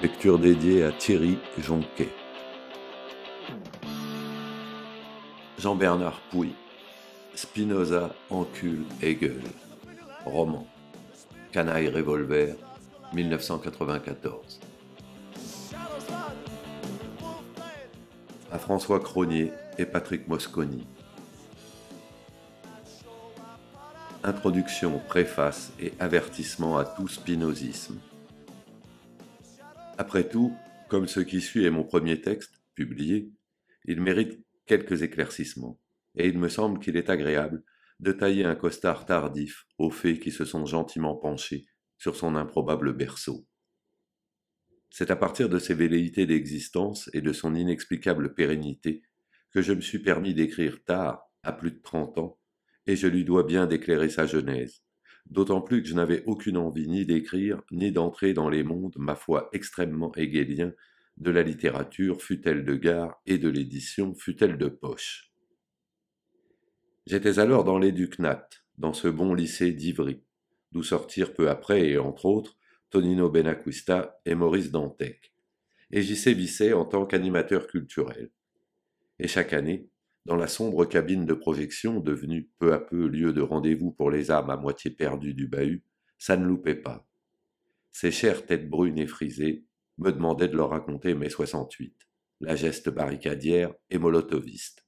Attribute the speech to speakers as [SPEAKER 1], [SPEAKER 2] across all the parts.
[SPEAKER 1] Lecture dédiée à Thierry Jonquet. Jean-Bernard Pouy. Spinoza encule Hegel. Roman. Canaille Revolver, 1994. À François Cronier et Patrick Mosconi. Introduction, préface et avertissement à tout spinozisme. Après tout, comme ce qui suit est mon premier texte, publié, il mérite quelques éclaircissements, et il me semble qu'il est agréable de tailler un costard tardif aux fées qui se sont gentiment penchées sur son improbable berceau. C'est à partir de ses velléités d'existence et de son inexplicable pérennité que je me suis permis d'écrire tard, à plus de 30 ans, et je lui dois bien d'éclairer sa genèse, d'autant plus que je n'avais aucune envie ni d'écrire, ni d'entrer dans les mondes, ma foi extrêmement hegeliens, de la littérature, fût-elle de gare, et de l'édition, fût-elle de poche. J'étais alors dans l'Éducnat, dans ce bon lycée d'Ivry, d'où sortirent peu après, et entre autres, Tonino Benacquista et Maurice Dantec, et j'y sévissais en tant qu'animateur culturel. Et chaque année, dans la sombre cabine de projection, devenue peu à peu lieu de rendez-vous pour les âmes à moitié perdues du bahut, ça ne loupait pas. Ces chères têtes brunes et frisées me demandaient de leur raconter mai 68, la geste barricadière et molotoviste.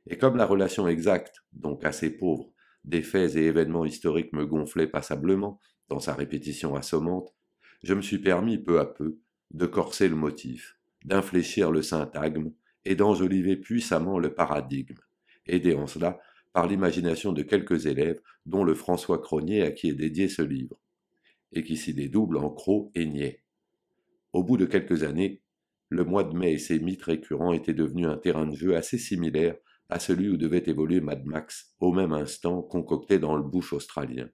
[SPEAKER 1] Et comme la relation exacte, donc assez pauvre, des faits et événements historiques me gonflait passablement dans sa répétition assommante, je me suis permis peu à peu de corser le motif, d'infléchir le syntagme et d'enjoliver puissamment le paradigme, aidé en cela par l'imagination de quelques élèves, dont le François Cronier à qui est dédié ce livre, et qui s'y dédouble en crocs et niais. Au bout de quelques années, le mois de mai et ses mythes récurrents étaient devenus un terrain de jeu assez similaire à celui où devait évoluer Mad Max, au même instant concocté dans le bush australien.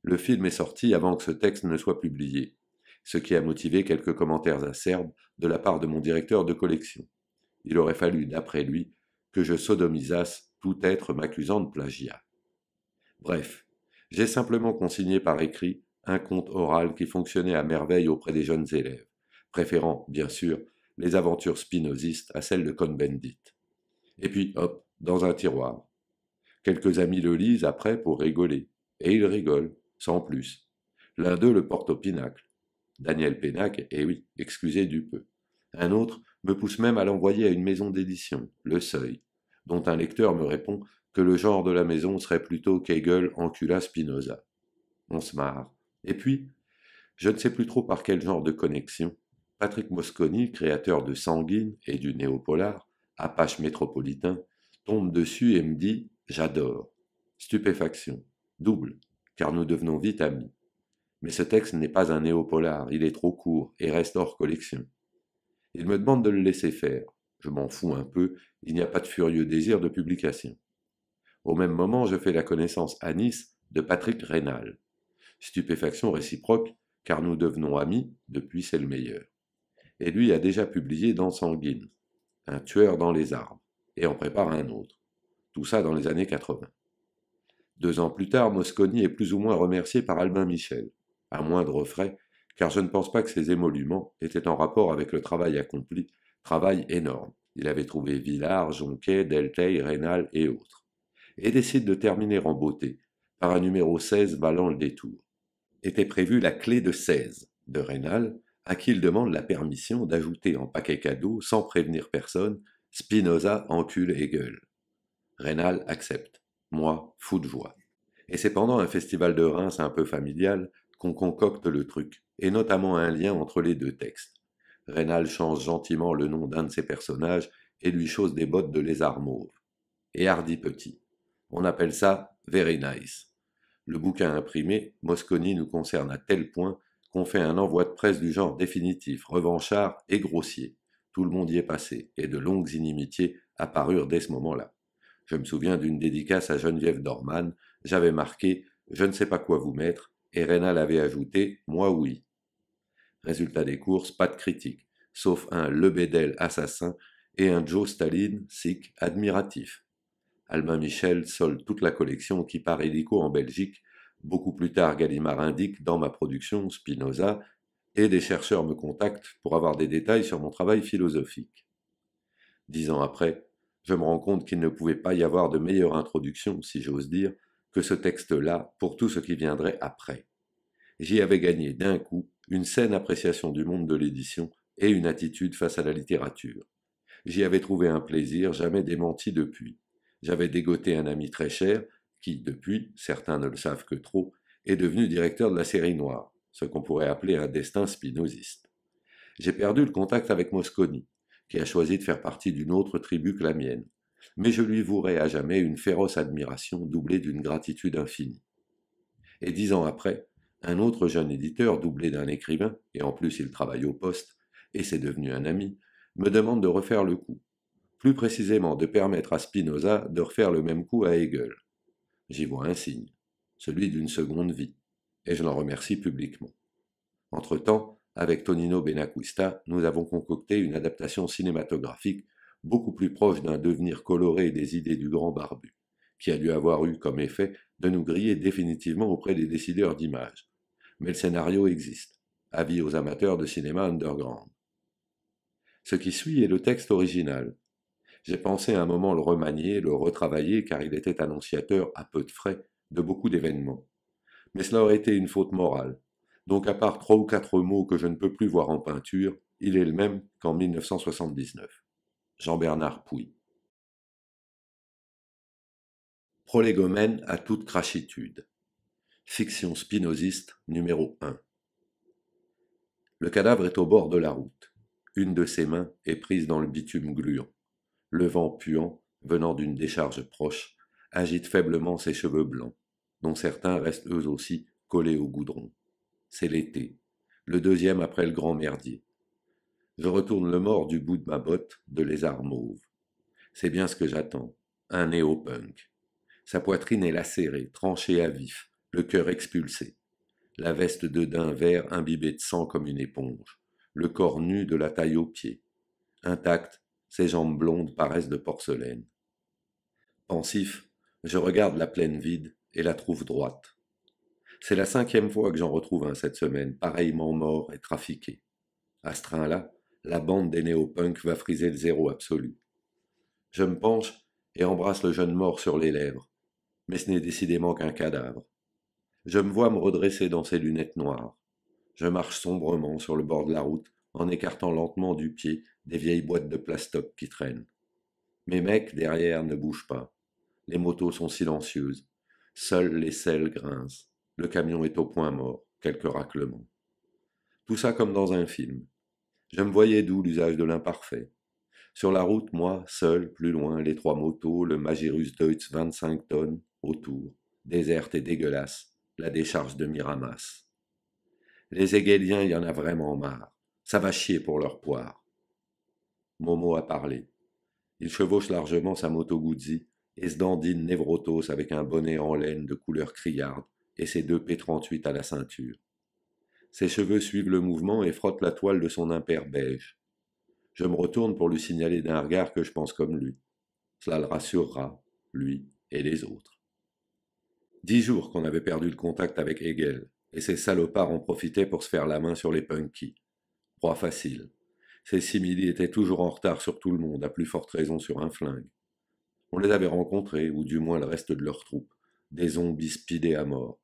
[SPEAKER 1] Le film est sorti avant que ce texte ne soit publié, ce qui a motivé quelques commentaires acerbes de la part de mon directeur de collection. Il aurait fallu, d'après lui, que je sodomisasse tout être m'accusant de plagiat. Bref, j'ai simplement consigné par écrit un conte oral qui fonctionnait à merveille auprès des jeunes élèves, préférant, bien sûr, les aventures spinozistes à celles de Cohn-Bendit. Et puis, hop, dans un tiroir. Quelques amis le lisent après pour rigoler, et ils rigolent, sans plus. L'un d'eux le porte au pinacle. Daniel Pénac, eh oui, excusez du peu. Un autre me pousse même à l'envoyer à une maison d'édition, Le Seuil, dont un lecteur me répond que le genre de la maison serait plutôt qu'Hegel encula Spinoza. On se marre. Et puis, je ne sais plus trop par quel genre de connexion, Patrick Mosconi, créateur de Sanguine et du Néopolar, Apache métropolitain, tombe dessus et me dit « J'adore ». Stupéfaction. Double, car nous devenons vite amis. Mais ce texte n'est pas un néopolar, il est trop court et reste hors collection. Il me demande de le laisser faire. Je m'en fous un peu, il n'y a pas de furieux désir de publication. Au même moment, je fais la connaissance à Nice de Patrick Rénal. Stupéfaction réciproque, car nous devenons amis, depuis c'est le meilleur. Et lui a déjà publié dans Sanguine, Un tueur dans les arbres, et en prépare un autre. Tout ça dans les années 80. 2 ans plus tard, Mosconi est plus ou moins remercié par Albin Michel, à moindre frais, car je ne pense pas que ses émoluments étaient en rapport avec le travail accompli, travail énorme. Il avait trouvé Villard, Jonquet, Delteil, Rénal et autres, et décide de terminer en beauté, par un numéro 16 valant le détour. Était prévue la clé de 16 de Rénal, à qui il demande la permission d'ajouter en paquet cadeau, sans prévenir personne, Spinoza encule Hegel. Rénal accepte. Moi, fou de joie. Et c'est pendant un festival de Reims un peu familial qu'on concocte le truc, et notamment un lien entre les deux textes. Rénal change gentiment le nom d'un de ses personnages et lui chausse des bottes de lézard mauve. Et hardi petit. On appelle ça Very Nice. Le bouquin imprimé, Mosconi nous concerne à tel point qu'on fait un envoi de presse du genre définitif, revanchard et grossier. Tout le monde y est passé, et de longues inimitiés apparurent dès ce moment-là. Je me souviens d'une dédicace à Geneviève Dorman, j'avais marqué « Je ne sais pas quoi vous mettre » et Rénal avait ajouté « Moi oui ». Résultat des courses, pas de critique, sauf un Lebedel assassin et un Joe Staline, sikh, admiratif. Albin Michel solde toute la collection qui part illico en Belgique. Beaucoup plus tard, Gallimard indique dans ma production Spinoza, et des chercheurs me contactent pour avoir des détails sur mon travail philosophique. 10 ans après, je me rends compte qu'il ne pouvait pas y avoir de meilleure introduction, si j'ose dire, que ce texte-là pour tout ce qui viendrait après. J'y avais gagné d'un coup une saine appréciation du monde de l'édition et une attitude face à la littérature. J'y avais trouvé un plaisir jamais démenti depuis. J'avais dégoté un ami très cher qui, depuis, certains ne le savent que trop, est devenu directeur de la série noire, ce qu'on pourrait appeler un destin spinoziste. J'ai perdu le contact avec Mosconi, qui a choisi de faire partie d'une autre tribu que la mienne, mais je lui vouerai à jamais une féroce admiration doublée d'une gratitude infinie. Et 10 ans après, un autre jeune éditeur, doublé d'un écrivain, et en plus il travaille au poste, et c'est devenu un ami, me demande de refaire le coup. Plus précisément de permettre à Spinoza de refaire le même coup à Hegel. J'y vois un signe, celui d'une seconde vie, et je l'en remercie publiquement. Entre-temps, avec Tonino Benacquista, nous avons concocté une adaptation cinématographique beaucoup plus proche d'un devenir coloré des idées du grand barbu, qui a dû avoir eu comme effet de nous griller définitivement auprès des décideurs d'images. Mais le scénario existe. Avis aux amateurs de cinéma underground. Ce qui suit est le texte original. J'ai pensé à un moment le remanier, le retravailler, car il était annonciateur, à peu de frais, de beaucoup d'événements. Mais cela aurait été une faute morale. Donc à part 3 ou 4 mots que je ne peux plus voir en peinture, il est le même qu'en 1979. Jean-Bernard Pouy. Prolégomène à toute crachitude. Fiction spinoziste numéro 1. Le cadavre est au bord de la route. Une de ses mains est prise dans le bitume gluant. Le vent puant, venant d'une décharge proche, agite faiblement ses cheveux blancs, dont certains restent eux aussi collés au goudron. C'est l'été, le deuxième après le grand merdier. Je retourne le mort du bout de ma botte de lézard mauve. C'est bien ce que j'attends, un néo-punk. Sa poitrine est lacérée, tranchée à vif, le cœur expulsé. La veste de daim vert imbibée de sang comme une éponge, le corps nu de la taille aux pieds. Intact, ses jambes blondes paraissent de porcelaine. Pensif, je regarde la plaine vide et la trouve droite. C'est la 5e fois que j'en retrouve un cette semaine, pareillement mort et trafiqué. À ce train-là, la bande des néo-punks va friser le zéro absolu. Je me penche et embrasse le jeune mort sur les lèvres, mais ce n'est décidément qu'un cadavre. Je me vois me redresser dans ses lunettes noires. Je marche sombrement sur le bord de la route en écartant lentement du pied des vieilles boîtes de plastoc qui traînent. Mes mecs derrière ne bougent pas. Les motos sont silencieuses. Seules les selles grincent. Le camion est au point mort. Quelques raclements. Tout ça comme dans un film. Je me voyais d'où l'usage de l'imparfait. Sur la route, moi, seul, plus loin, les 3 motos, le Magirus Deutz 25 tonnes, autour, déserte et dégueulasse, la décharge de Miramas. Les Hegeliens, il y en a vraiment marre. Ça va chier pour leur poire. Momo a parlé. Il chevauche largement sa moto Guzzi et se dandine névrotos avec un bonnet en laine de couleur criarde et ses 2 P38 à la ceinture. Ses cheveux suivent le mouvement et frottent la toile de son impair beige. Je me retourne pour lui signaler d'un regard que je pense comme lui. Cela le rassurera, lui et les autres. 10 jours qu'on avait perdu le contact avec Hegel, et ces salopards en profitaient pour se faire la main sur les punkies. Proie facile. Ces simili étaient toujours en retard sur tout le monde, à plus forte raison sur un flingue. On les avait rencontrés, ou du moins le reste de leur troupe, des zombies speedés à mort,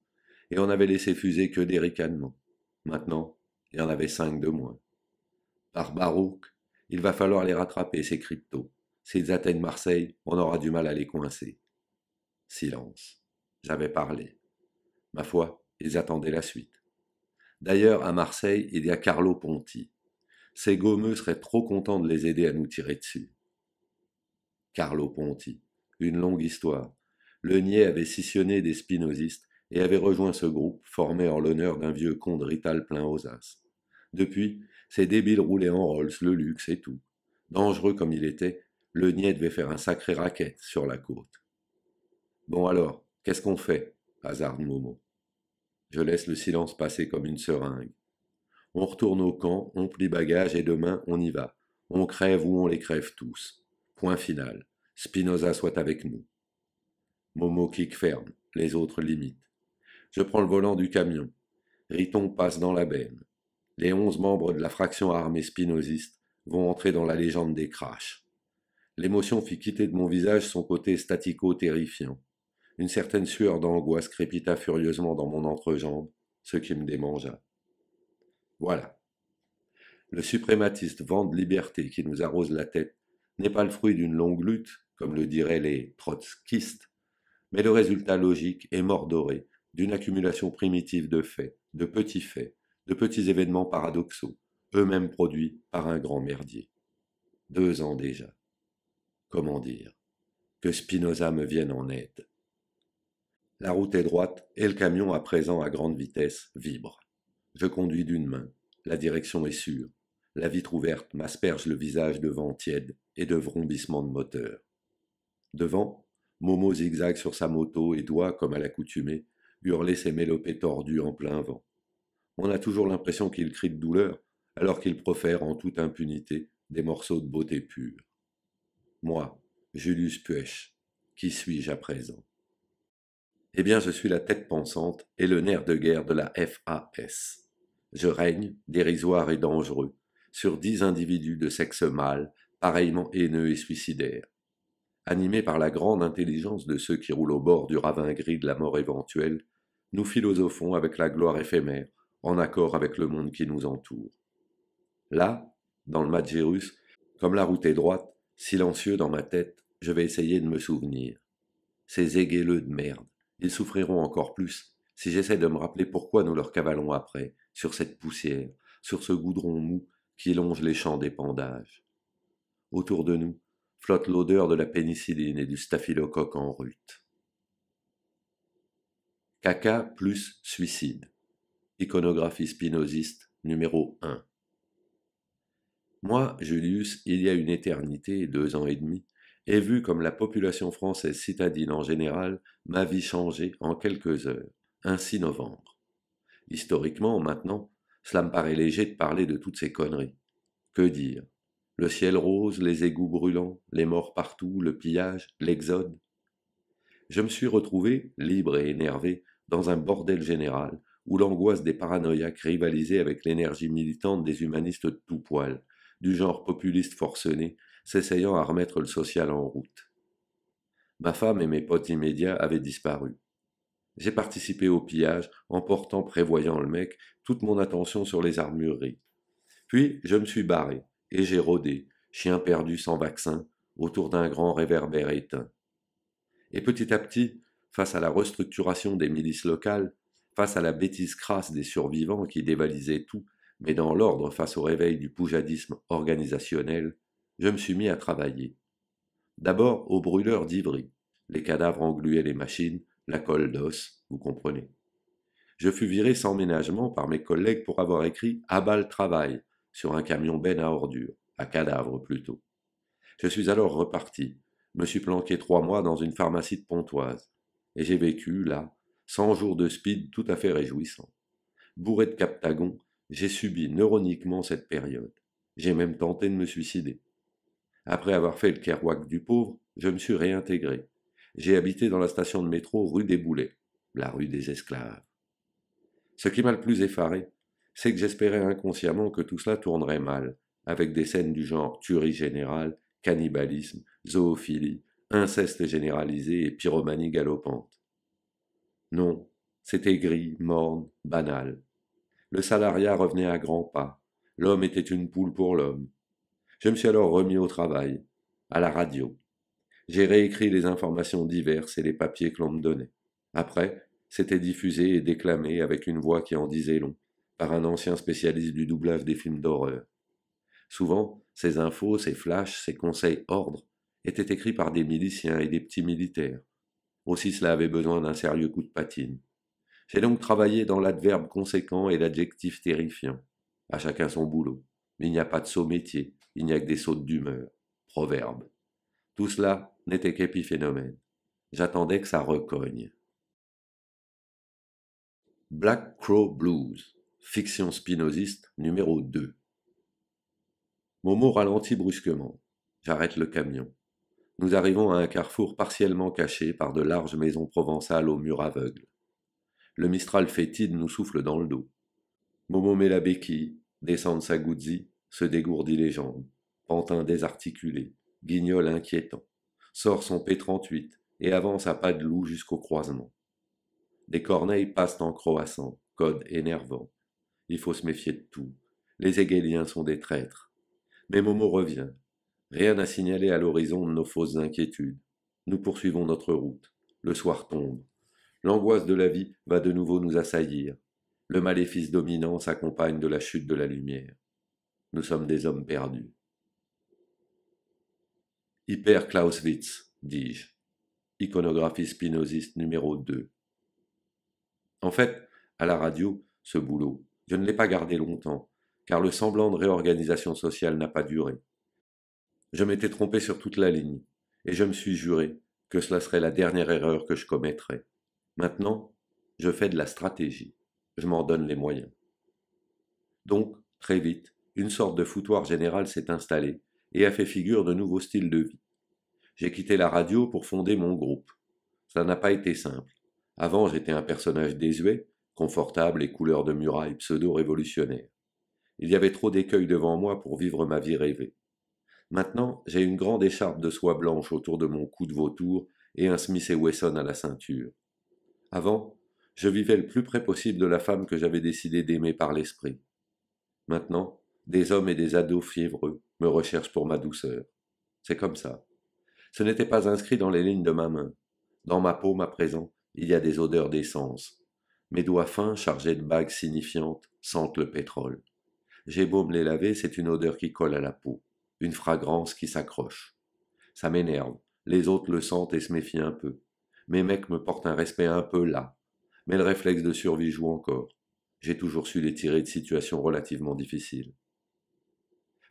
[SPEAKER 1] et on avait laissé fuser que des ricanements. Maintenant, il y en avait 5 de moins. Par Barouk, il va falloir les rattraper, ces cryptos. S'ils atteignent Marseille, on aura du mal à les coincer. Silence. J'avais parlé. Ma foi, ils attendaient la suite. D'ailleurs, à Marseille, il y a Carlo Ponti. Ces gommeux seraient trop contents de les aider à nous tirer dessus. Carlo Ponti. Une longue histoire. Le niais avait scissionné des spinozistes et avait rejoint ce groupe, formé en l'honneur d'un vieux con de Rital plein aux as. Depuis, ces débiles roulaient en Rolls, le luxe et tout. Dangereux comme il était, le niais devait faire un sacré racket sur la côte. Bon alors, qu'est-ce qu'on fait hasarde Momo. Je laisse le silence passer comme une seringue. On retourne au camp, on plie bagage et demain on y va. On crève ou on les crève tous. Point final. Spinoza soit avec nous. Momo kick ferme, les autres limitent. Je prends le volant du camion. Riton passe dans la benne. Les 11 membres de la fraction armée spinoziste vont entrer dans la légende des crashs. L'émotion fit quitter de mon visage son côté statico-terrifiant. Une certaine sueur d'angoisse crépita furieusement dans mon entrejambe, ce qui me démangea. Voilà. Le suprématiste vent de liberté qui nous arrose la tête n'est pas le fruit d'une longue lutte, comme le diraient les trotskistes, mais le résultat logique et mordoré d'une accumulation primitive de faits, de petits événements paradoxaux, eux-mêmes produits par un grand merdier. 2 ans déjà. Comment dire? Que Spinoza me vienne en aide. La route est droite et le camion, à présent à grande vitesse, vibre. Je conduis d'une main. La direction est sûre. La vitre ouverte m'asperge le visage de vent tiède et de vrombissements de moteur. Devant, Momo zigzague sur sa moto et doit, comme à l'accoutumée, hurler ses mélopées tordues en plein vent. On a toujours l'impression qu'il crie de douleur, alors qu'il profère en toute impunité des morceaux de beauté pure. Moi, Julius Puech, qui suis-je à présent? Eh bien, je suis la tête pensante et le nerf de guerre de la FAS. Je règne, dérisoire et dangereux, sur 10 individus de sexe mâle, pareillement haineux et suicidaires. Animés par la grande intelligence de ceux qui roulent au bord du ravin gris de la mort éventuelle, nous philosophons avec la gloire éphémère, en accord avec le monde qui nous entoure. Là, dans le Magirus, comme la route est droite, silencieux dans ma tête, je vais essayer de me souvenir. Ces égueuleux de merde, ils souffriront encore plus si j'essaie de me rappeler pourquoi nous leur cavalons après, sur cette poussière, sur ce goudron mou qui longe les champs d'épandage. Autour de nous flotte l'odeur de la pénicilline et du staphylocoque en rut. Caca plus suicide. Iconographie spinoziste numéro 1. Moi, Julius, il y a une éternité, 2 ans et demi, ai vu comme la population française citadine en général ma vie changer en quelques heures, un 6 novembre. Historiquement, maintenant, cela me paraît léger de parler de toutes ces conneries. Que dire? Le ciel rose, les égouts brûlants, les morts partout, le pillage, l'exode. Je me suis retrouvé, libre et énervé, dans un bordel général, où l'angoisse des paranoïaques rivalisait avec l'énergie militante des humanistes de tout poil, du genre populiste forcené, s'essayant à remettre le social en route. Ma femme et mes potes immédiats avaient disparu. J'ai participé au pillage en portant, prévoyant le mec, toute mon attention sur les armureries. Puis je me suis barré, et j'ai rôdé, chien perdu sans vaccin, autour d'un grand réverbère éteint. Et petit à petit, face à la restructuration des milices locales, face à la bêtise crasse des survivants qui dévalisaient tout, mais dans l'ordre face au réveil du poujadisme organisationnel, je me suis mis à travailler. D'abord au brûleur d'Ivry. Les cadavres engluaient les machines, la colle d'os, vous comprenez. Je fus viré sans ménagement par mes collègues pour avoir écrit « À bas le travail » sur un camion benne à ordures, à cadavres plutôt. Je suis alors reparti, me suis planqué 3 mois dans une pharmacie de Pontoise, et j'ai vécu, là, 100 jours de speed tout à fait réjouissants. Bourré de captagon, j'ai subi neuroniquement cette période. J'ai même tenté de me suicider. Après avoir fait le Kerouac du pauvre, je me suis réintégré. J'ai habité dans la station de métro rue des Boulets, la rue des esclaves. Ce qui m'a le plus effaré, c'est que j'espérais inconsciemment que tout cela tournerait mal, avec des scènes du genre tuerie générale, cannibalisme, zoophilie, inceste généralisé et pyromanie galopante. Non, c'était gris, morne, banal. Le salariat revenait à grands pas. L'homme était une poule pour l'homme. Je me suis alors remis au travail, à la radio. J'ai réécrit les informations diverses et les papiers que l'on me donnait. Après, c'était diffusé et déclamé avec une voix qui en disait long, par un ancien spécialiste du doublage des films d'horreur. Souvent, ces infos, ces flashs, ces conseils ordres étaient écrits par des miliciens et des petits militaires. Aussi cela avait besoin d'un sérieux coup de patine. J'ai donc travaillé dans l'adverbe conséquent et l'adjectif terrifiant. À chacun son boulot. Mais il n'y a pas de sot métier, il n'y a que des sautes d'humeur. Proverbe. Tout cela n'était qu'épiphénomène. J'attendais que ça recogne. Black Crow Blues, fiction spinoziste numéro 2. Momo ralentit brusquement. J'arrête le camion. Nous arrivons à un carrefour partiellement caché par de larges maisons provençales aux murs aveugles. Le Mistral fétide nous souffle dans le dos. Momo met la béquille, descend de sa goudzie, se dégourdit les jambes, pantin désarticulé, guignol inquiétant, sort son P38 et avance à pas de loup jusqu'au croisement. Des corneilles passent en croassant, code énervant. Il faut se méfier de tout. Les Hegeliens sont des traîtres. Mais Momo revient. Rien à signaler à l'horizon de nos fausses inquiétudes. Nous poursuivons notre route. Le soir tombe. L'angoisse de la vie va de nouveau nous assaillir. Le maléfice dominant s'accompagne de la chute de la lumière. Nous sommes des hommes perdus. Hyper Clausewitz, dis-je. Iconographie spinoziste numéro 2. En fait, à la radio, ce boulot, je ne l'ai pas gardé longtemps, car le semblant de réorganisation sociale n'a pas duré. Je m'étais trompé sur toute la ligne, et je me suis juré que cela serait la dernière erreur que je commettrais. Maintenant, je fais de la stratégie. Je m'en donne les moyens. Donc, très vite, une sorte de foutoir général s'est installé et a fait figure de nouveaux styles de vie. J'ai quitté la radio pour fonder mon groupe. Ça n'a pas été simple. Avant, j'étais un personnage désuet, confortable et couleur de muraille pseudo-révolutionnaire. Il y avait trop d'écueils devant moi pour vivre ma vie rêvée. Maintenant, j'ai une grande écharpe de soie blanche autour de mon cou de vautour et un Smith & Wesson à la ceinture. Avant, je vivais le plus près possible de la femme que j'avais décidé d'aimer par l'esprit. Maintenant, des hommes et des ados fiévreux me recherchent pour ma douceur. C'est comme ça. Ce n'était pas inscrit dans les lignes de ma main. Dans ma paume à présent, il y a des odeurs d'essence. Mes doigts fins, chargés de bagues signifiantes, sentent le pétrole. J'ai beau me les laver, c'est une odeur qui colle à la peau, une fragrance qui s'accroche. Ça m'énerve, les autres le sentent et se méfient un peu. Mes mecs me portent un respect un peu là, mais le réflexe de survie joue encore. J'ai toujours su les tirer de situations relativement difficiles.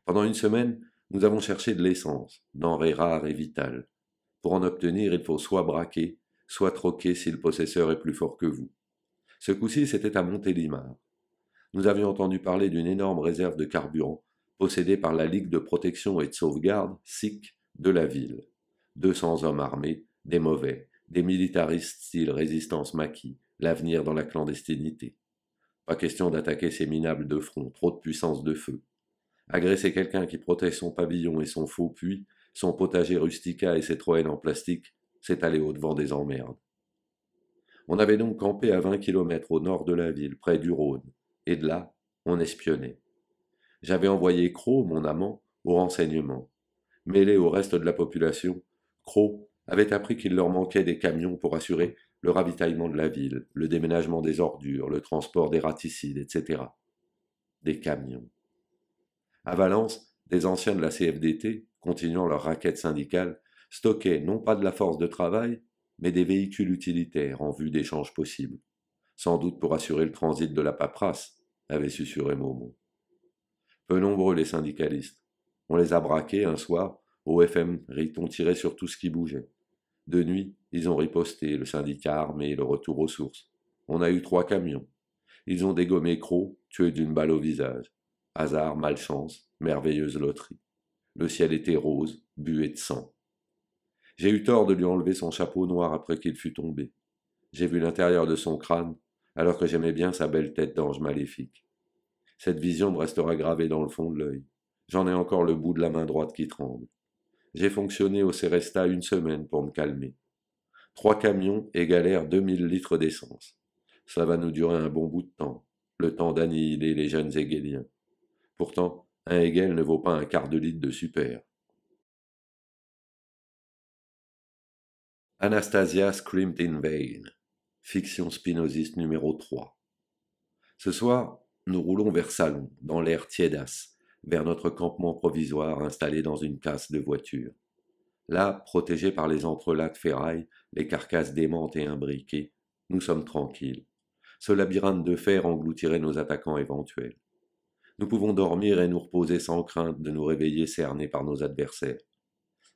[SPEAKER 1] Pendant une semaine, nous avons cherché de l'essence, denrée rare et vitale. Pour en obtenir, il faut soit braquer, soit troquer si le possesseur est plus fort que vous. Ce coup-ci, c'était à Montélimar. Nous avions entendu parler d'une énorme réserve de carburant possédée par la Ligue de protection et de sauvegarde, SIC, de la ville. 200 hommes armés, des mauvais, des militaristes style résistance maquis, l'avenir dans la clandestinité. Pas question d'attaquer ces minables de front, trop de puissance de feu. Agresser quelqu'un qui protège son pavillon et son faux puits, son potager rustica et ses troènes en plastique, c'est aller au-devant des emmerdes. On avait donc campé à 20 kilomètres au nord de la ville, près du Rhône, et de là, on espionnait. J'avais envoyé Cros, mon amant, au renseignement. Mêlé au reste de la population, Cros avait appris qu'il leur manquait des camions pour assurer le ravitaillement de la ville, le déménagement des ordures, le transport des raticides, etc. Des camions. À Valence, des anciens de la CFDT, continuant leur raquette syndicale, stockaient non pas de la force de travail, mais des véhicules utilitaires en vue d'échanges possibles, sans doute pour assurer le transit de la paperasse, avait susurré Momo. Peu nombreux les syndicalistes. On les a braqués un soir, au FMRI, on tirait sur tout ce qui bougeait. De nuit, ils ont riposté, le syndicat armé, le retour aux sources. On a eu 3 camions. Ils ont dégommé Cros, tué d'une balle au visage. Hasard, malchance, merveilleuse loterie. Le ciel était rose, bué de sang. J'ai eu tort de lui enlever son chapeau noir après qu'il fût tombé. J'ai vu l'intérieur de son crâne, alors que j'aimais bien sa belle tête d'ange maléfique. Cette vision me restera gravée dans le fond de l'œil. J'en ai encore le bout de la main droite qui tremble. J'ai fonctionné au Séresta 1 semaine pour me calmer. 3 camions égalèrent 2000 litres d'essence. Cela va nous durer un bon bout de temps, le temps d'annihiler les jeunes hegeliens. Pourtant, un Hegel ne vaut pas un quart de litre de super. Anastasia screamed in vain. Fiction spinoziste numéro 3. Ce soir, nous roulons vers Salon, dans l'air tiédasse, vers notre campement provisoire installé dans une casse de voiture. Là, protégés par les entrelacs de ferraille, les carcasses démentes et imbriquées, nous sommes tranquilles. Ce labyrinthe de fer engloutirait nos attaquants éventuels. Nous pouvons dormir et nous reposer sans crainte de nous réveiller cernés par nos adversaires.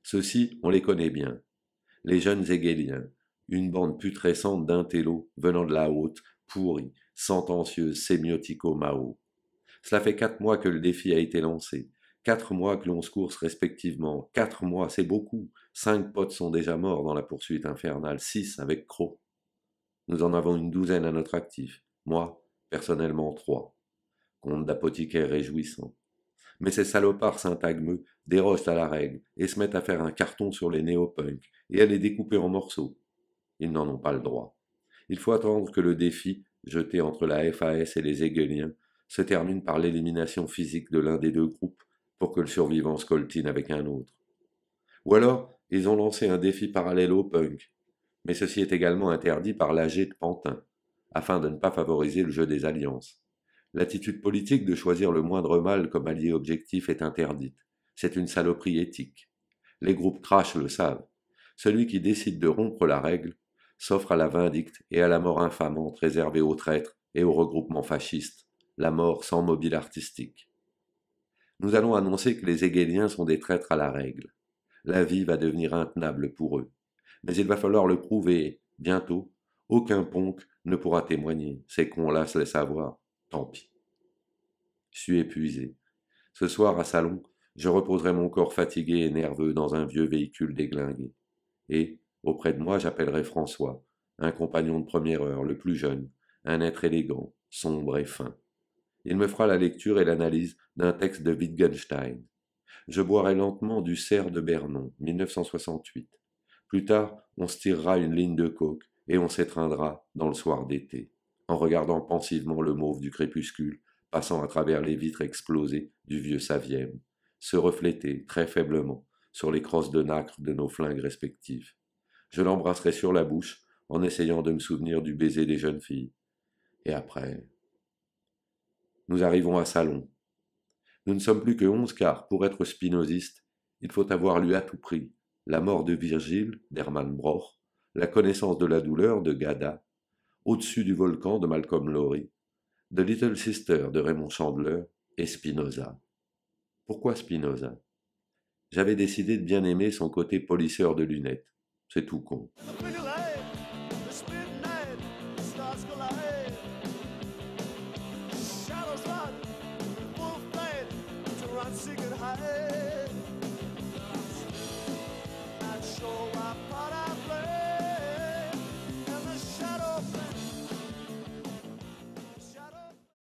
[SPEAKER 1] Ceux-ci, on les connaît bien. Les jeunes hegeliens, une bande putrescente d'intellos venant de la haute, pourrie, sentencieuse, sémiotico-mao. Cela fait 4 mois que le défi a été lancé. 4 mois que l'on se course respectivement. 4 mois, c'est beaucoup. 5 potes sont déjà morts dans la poursuite infernale. 6 avec Cros. Nous en avons une douzaine à notre actif. Moi, personnellement, 3. conte d'apothicaire réjouissant. Mais ces salopards syntagmeux dérogent à la règle et se mettent à faire un carton sur les néo-punks et à les découper en morceaux. Ils n'en ont pas le droit. Il faut attendre que le défi, jeté entre la FAS et les Hegeliens, se termine par l'élimination physique de l'un des deux groupes pour que le survivant scoltine avec un autre. Ou alors, ils ont lancé un défi parallèle au punk, mais ceci est également interdit par l'AG de Pantin, afin de ne pas favoriser le jeu des alliances. L'attitude politique de choisir le moindre mal comme allié objectif est interdite. C'est une saloperie éthique. Les groupes trash le savent. Celui qui décide de rompre la règle s'offre à la vindicte et à la mort infamante réservée aux traîtres et aux regroupements fascistes, la mort sans mobile artistique. Nous allons annoncer que les Hegeliens sont des traîtres à la règle. La vie va devenir intenable pour eux. Mais il va falloir le prouver. Bientôt, aucun ponk ne pourra témoigner. Ces cons-là se laissent avoir. Tant pis. Je suis épuisé. Ce soir, à Salon, je reposerai mon corps fatigué et nerveux dans un vieux véhicule déglingué. Et, auprès de moi, j'appellerai François, un compagnon de première heure, le plus jeune, un être élégant, sombre et fin. Il me fera la lecture et l'analyse d'un texte de Wittgenstein. Je boirai lentement du cerf de Bernon, 1968. Plus tard, on se tirera une ligne de coke et on s'étreindra dans le soir d'été, en regardant pensivement le mauve du crépuscule passant à travers les vitres explosées du vieux Saviem, se refléter très faiblement sur les crosses de nacre de nos flingues respectives. Je l'embrasserai sur la bouche en essayant de me souvenir du baiser des jeunes filles. Et après... Nous arrivons à Salon. Nous ne sommes plus que 11 car, pour être spinoziste, il faut avoir lu à tout prix la mort de Virgile, d'Hermann Broch, la connaissance de la douleur, de Gada, Au-dessus du volcan, de Malcolm Lowry, The Little Sister, de Raymond Chandler, et Spinoza. Pourquoi Spinoza? J'avais décidé de bien aimer son côté polisseur de lunettes. C'est tout con. Shadows run, full flame to run secret high.